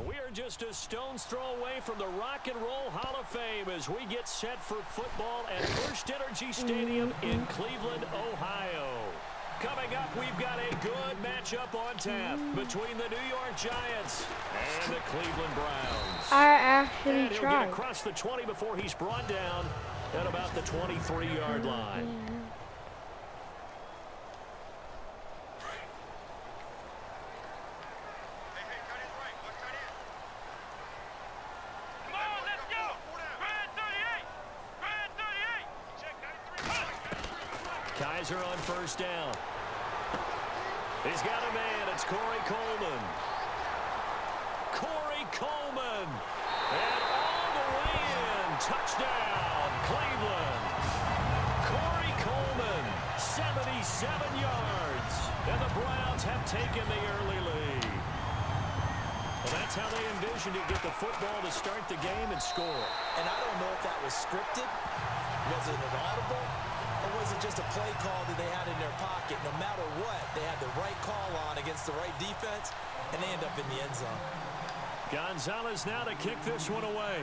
We are just a stone's throw away from the Rock and Roll Hall of Fame as we get set for football at First Energy Stadium in Cleveland, Ohio. Coming up, we've got a good matchup on tap between the New York Giants and the Cleveland Browns. I actually and he'll get across the 20 before he's brought down at about the 23-yard line. Kaiser on first down. He's got a man. It's Corey Coleman. Corey Coleman. And all the way in. Touchdown, Cleveland. Corey Coleman, 77 yards. And the Browns have taken the early lead. Well, that's how they envisioned it. Get the football to start the game and score. And I don't know if that was scripted. Was it an audible? Or was it just a play call that they had in their pocket? No matter what, they had the right call on against the right defense, and they end up in the end zone. Gonzalez now to kick this one away.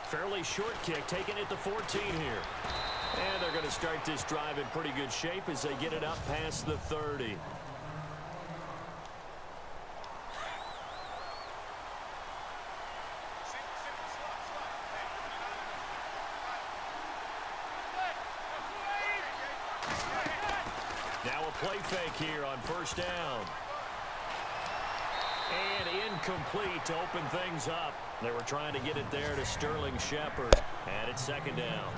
Fairly short kick, taking it to 14 here. And they're going to start this drive in pretty good shape as they get it up past the 30. Play fake here on first down. And incomplete to open things up. They were trying to get it there to Sterling Shepard. And it's second down.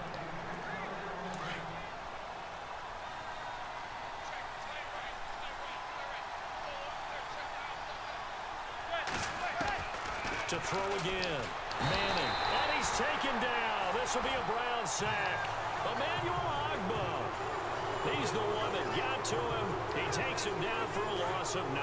To throw again. Manning. And he's taken down. This will be a Brown sack. Emmanuel Ogbah. He's the one that got to him. He takes him down for a loss of 9.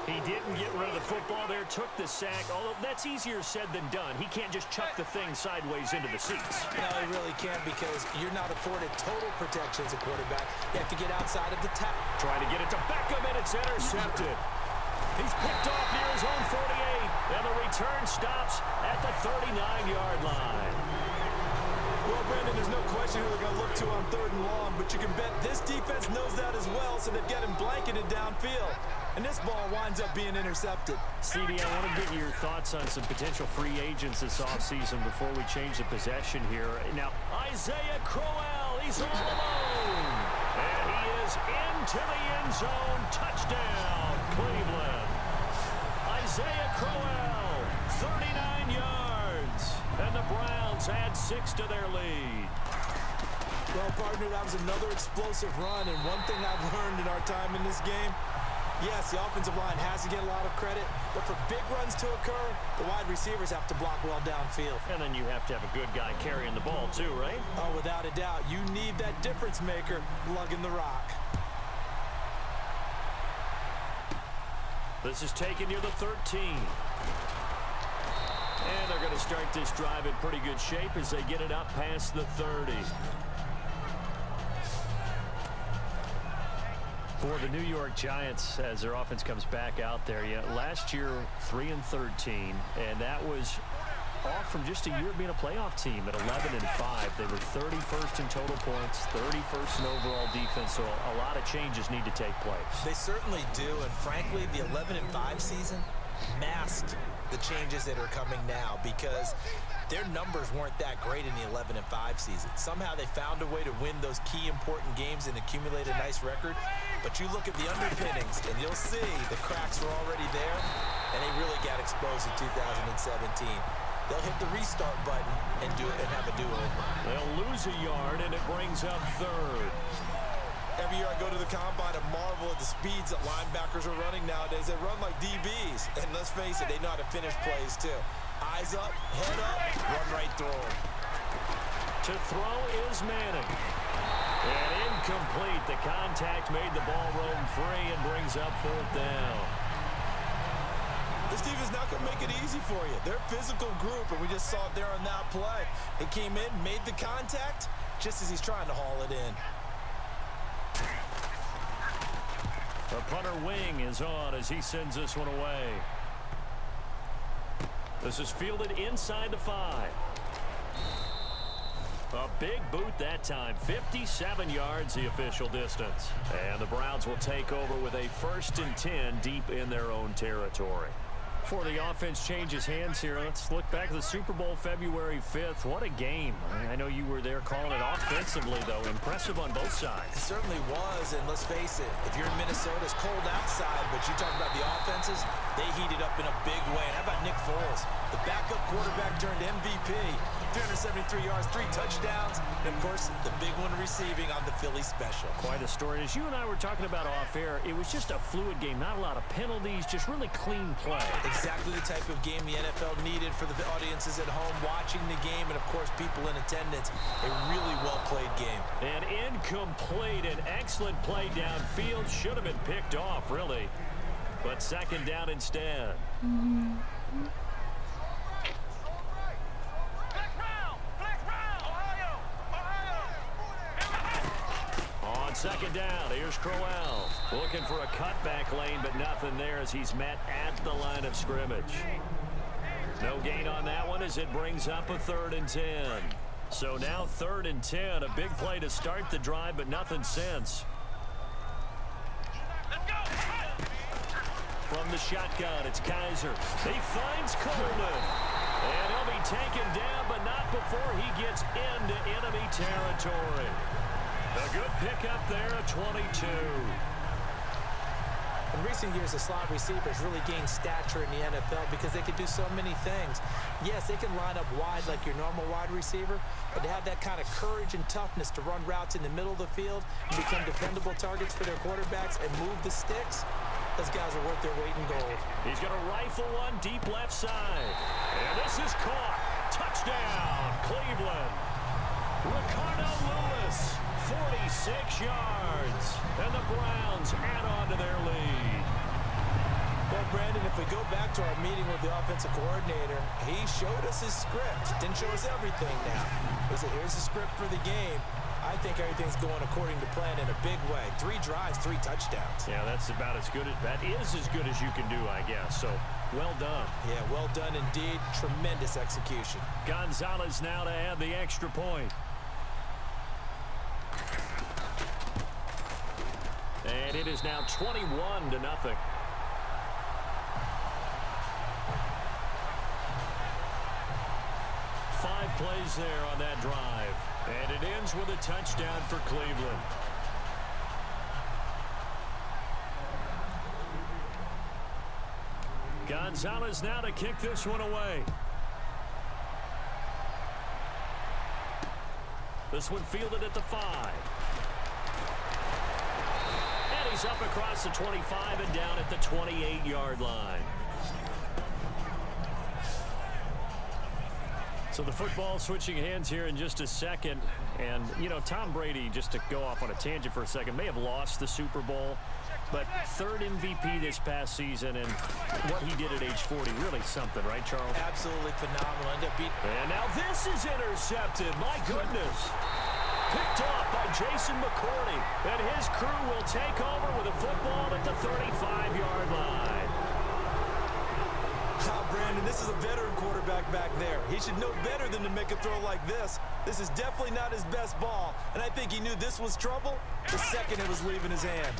He didn't get rid of the football there, took the sack, although that's easier said than done. He can't just chuck the thing sideways into the seats. No, he really can't because you're not afforded total protection as a quarterback. You have to get outside of the tackle. Try to get it to Beckham, and it's intercepted. He's picked off near his own 48, and the return stops at the 39-yard line. Well, Brandon, there's no question who they're going to look to on 3rd and long, but you can bet this defense knows that as well, so they've got him blanketed downfield. And this ball winds up being intercepted. CD, I want to get your thoughts on some potential free agents this offseason before we change the possession here. Now, Isaiah Crowell, he's all alone. And he is into the end zone. Touchdown, Cleveland. Isaiah Crowell, 39 yards. And the Browns add 6 to their lead. Well, partner, that was another explosive run. And one thing I've learned in our time in this game, yes, the offensive line has to get a lot of credit, but for big runs to occur, the wide receivers have to block well downfield. And then you have to have a good guy carrying the ball too, right? Oh, without a doubt. You need that difference maker lugging the rock. This is taken near the 13. And they're going to start this drive in pretty good shape as they get it up past the 30. For the New York Giants, as their offense comes back out there, last year 3-13, and that was off from just a year of being a playoff team at 11-5. They were 31st in total points, 31st in overall defense, so a lot of changes need to take place. They certainly do, and frankly, the 11-5 season masked the changes that are coming now because their numbers weren't that great in the 11-5 season. Somehow they found a way to win those key important games and accumulate a nice record. But you look at the underpinnings, and you'll see the cracks are already there, and they really got exposed in 2017. They'll hit the restart button and do it and have a do-over. They'll lose a yard, and it brings up 3rd. Every year I go to the combine and marvel at the speeds that linebackers are running nowadays. They run like DBs. And let's face it, they know how to finish plays too. Eyes up, head up, run right through them. To throw is Manning. And incomplete. The contact made the ball roam free and brings up 4th down. This team is not going to make it easy for you. They're a physical group, and we just saw it there on that play. It came in, made the contact, just as he's trying to haul it in. The punter wing is on as he sends this one away. This is fielded inside the 5. A big boot that time. 57 yards the official distance. And the Browns will take over with a 1st and 10 deep in their own territory. Before the offense changes hands here, let's look back at the Super Bowl February 5th. What a game. I know you were there calling it offensively, though. Impressive on both sides. It certainly was, and let's face it, if you're in Minnesota, it's cold outside, but you talk about the offenses, they heated up in a big way. And how about Nick Foles? The backup quarterback turned MVP. 373 yards, 3 touchdowns, and, of course, the big one receiving on the Philly special. Quite a story. As you and I were talking about off air, it was just a fluid game. Not a lot of penalties, just really clean play. Exactly the type of game the NFL needed for the audiences at home watching the game and, of course, people in attendance. A really well-played game. An incomplete and excellent play downfield. Should have been picked off, really. But 2nd down instead. On 2nd down, here's Crowell. Looking for a cutback lane, but nothing there as he's met at the line of scrimmage. No gain on that one as it brings up a 3rd and 10. So now 3rd and 10. A big play to start the drive, but nothing since. From the shotgun, it's Kaiser. He finds Coleman. And he'll be taken down, but not before he gets into enemy territory. A good pickup there at 22. In recent years, the slot receivers really gained stature in the NFL because they can do so many things. Yes, they can line up wide like your normal wide receiver, but to have that kind of courage and toughness to run routes in the middle of the field and become dependable targets for their quarterbacks and move the sticks, those guys are worth their weight in gold. He's going to rifle one deep left side. And this is caught. Touchdown, Cleveland. Ricardo Lewis, 46 yards. And the Browns add on to their lead. Well, Brandon, if we go back to our meeting with the offensive coordinator, he showed us his script. Didn't show us everything now. He said, here's the script for the game. I think everything's going according to plan in a big way. 3 drives, 3 touchdowns. Yeah, that's about as good. That is as good as you can do, I guess. So, well done. Yeah, well done indeed. Tremendous execution. Gonzalez now to add the extra point. And it is now 21-0. 5 plays there on that drive. And it ends with a touchdown for Cleveland. Gonzalez now to kick this one away. This one fielded at the 5. And he's up across the 25 and down at the 28-yard line. So the football switching hands here in just a second. And, you know, Tom Brady, just to go off on a tangent for a second, may have lost the Super Bowl. But 3rd MVP this past season, and what he did at age 40, really something, right, Charles? Absolutely phenomenal. And now this is intercepted. My goodness. Picked off by Jason McCourty. And his crew will take over with a football at the 35-yard line. Brandon, this is a veteran quarterback back there. He should know better than to make a throw like this. This is definitely not his best ball, and I think he knew this was trouble the second it was leaving his hand.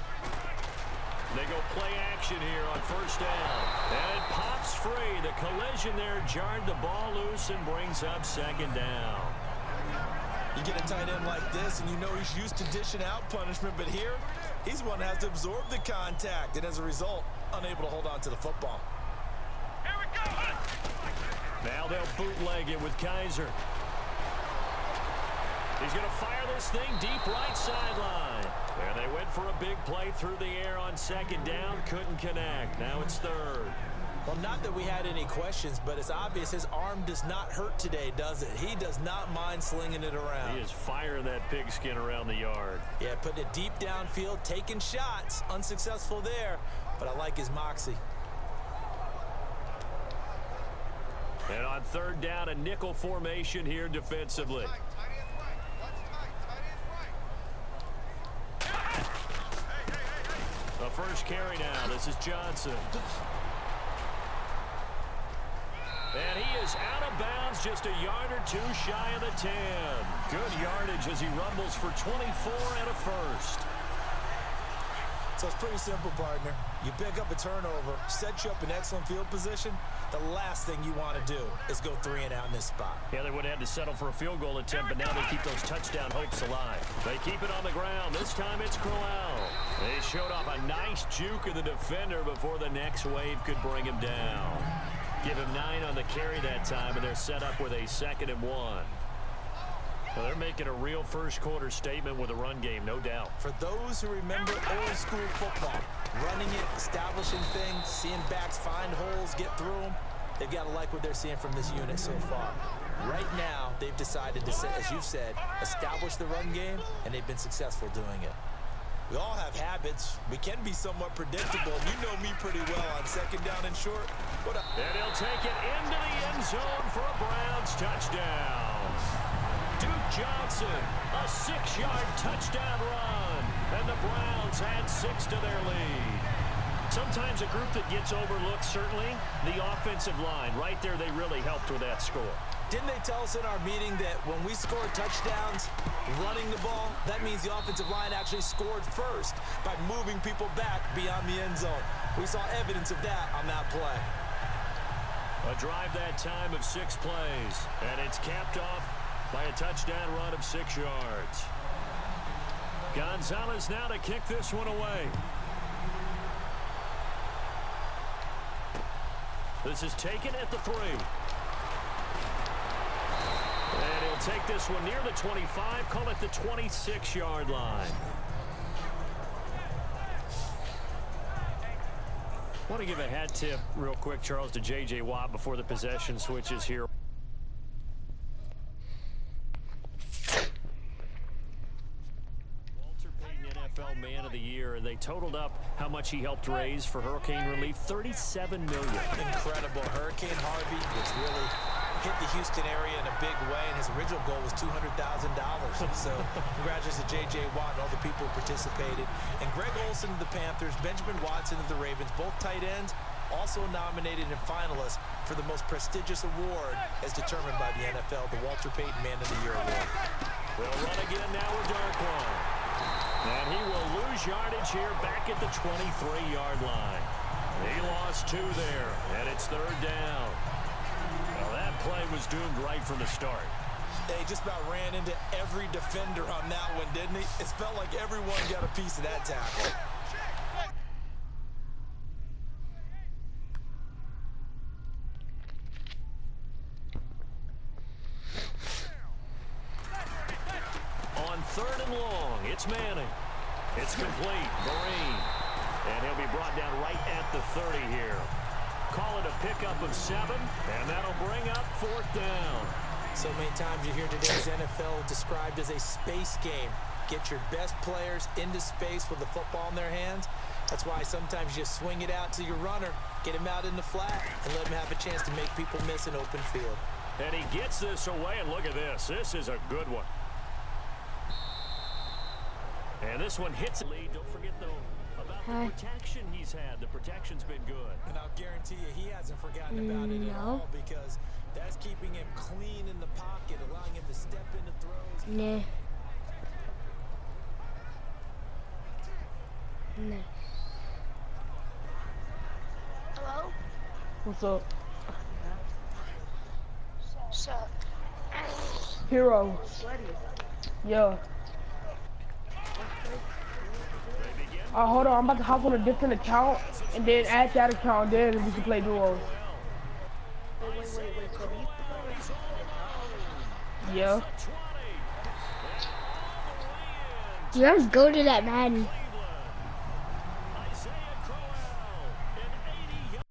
They go play action here on 1st down. And it pops free. The collision there jarred the ball loose and brings up 2nd down. You get a tight end like this, and you know he's used to dishing out punishment, but here, he's one that has to absorb the contact, and as a result, unable to hold on to the football. Now they'll bootleg it with Kaiser. He's going to fire this thing deep right sideline. And they went for a big play through the air on 2nd down. Couldn't connect. Now it's 3rd. Well, not that we had any questions, but it's obvious his arm does not hurt today, does it? He does not mind slinging it around. He is firing that pigskin around the yard. Yeah, putting it deep downfield, taking shots. Unsuccessful there, but I like his moxie. And on 3rd down, a nickel formation here defensively. A first carry now. This is Johnson. And he is out of bounds, just a yard or two shy of the 10. Good yardage as he rumbles for 24 and a first. So it's pretty simple, partner. You pick up a turnover, set you up in excellent field position. The last thing you want to do is go 3 and out in this spot. Yeah, they would have had to settle for a field goal attempt, but now they keep those touchdown hopes alive. They keep it on the ground. This time it's Crowell. They showed off a nice juke of the defender before the next wave could bring him down. Give him 9 on the carry that time, and they're set up with a 2nd and 1. Well, they're making a real first-quarter statement with a run game, no doubt. For those who remember old-school football, running it, establishing things, seeing backs find holes, get through them, they've got to like what they're seeing from this unit so far. Right now, they've decided to, as you've said, establish the run game, and they've been successful doing it. We all have habits. We can be somewhat predictable. You know me pretty well on 2nd down and short. And he'll take it into the end zone for a Browns touchdown. Duke Johnson, a 6-yard touchdown run. And the Browns add 6 to their lead. Sometimes a group that gets overlooked, certainly, the offensive line. Right there, they really helped with that score. Didn't they tell us in our meeting that when we score touchdowns running the ball, that means the offensive line actually scored first by moving people back beyond the end zone? We saw evidence of that on that play. A drive that time of 6 plays, and it's capped off by a touchdown run of 6 yards. Gonzalez now to kick this one away. This is taken at the 3. And he'll take this one near the 25, call it the 26-yard line. I want to give a hat tip real quick, Charles, to J.J. Watt before the possession switches here. Walter Payton, NFL Man of the Year, and they totaled up how much he helped raise for hurricane relief, $37 million. Incredible. Hurricane Harvey, which really hit the Houston area in a big way, and his original goal was $200,000. So congratulations to J.J. Watt and all the people who participated. And Greg Olsen of the Panthers, Benjamin Watson of the Ravens, both tight ends, also nominated and finalists for the most prestigious award as determined by the NFL, the Walter Payton Man of the Year Award. They'll run again now with Darkwan. And he will lose yardage here back at the 23-yard line. He lost 2 there, and it's 3rd down. Well, that play was doomed right from the start. They just about ran into every defender on that one, didn't he? It felt like everyone got a piece of that tackle. On 3rd and long, it's Manning. It's complete. Vereen. And he'll be brought down right at the 30 here. Call it a pickup of 7, and that'll bring up 4th down. So many times you hear today's NFL described as a space game. Get your best players into space with the football in their hands. That's why sometimes you swing it out to your runner, get him out in the flat, and let him have a chance to make people miss an open field. And he gets this away, and look at this. This is a good one. And this one hits the lead. Don't forget, though, about the protection he's had. The protection's been good. And I'll guarantee you he hasn't forgotten about it at all, because that's keeping him clean in the pocket, allowing him to step into throws. Nah. Nah. Hello? What's up? What's up? Hero. Yeah. Hold on, I'm about to hop on a different account and then add that account, then we can play duos. Yeah. You guys go to that Madden.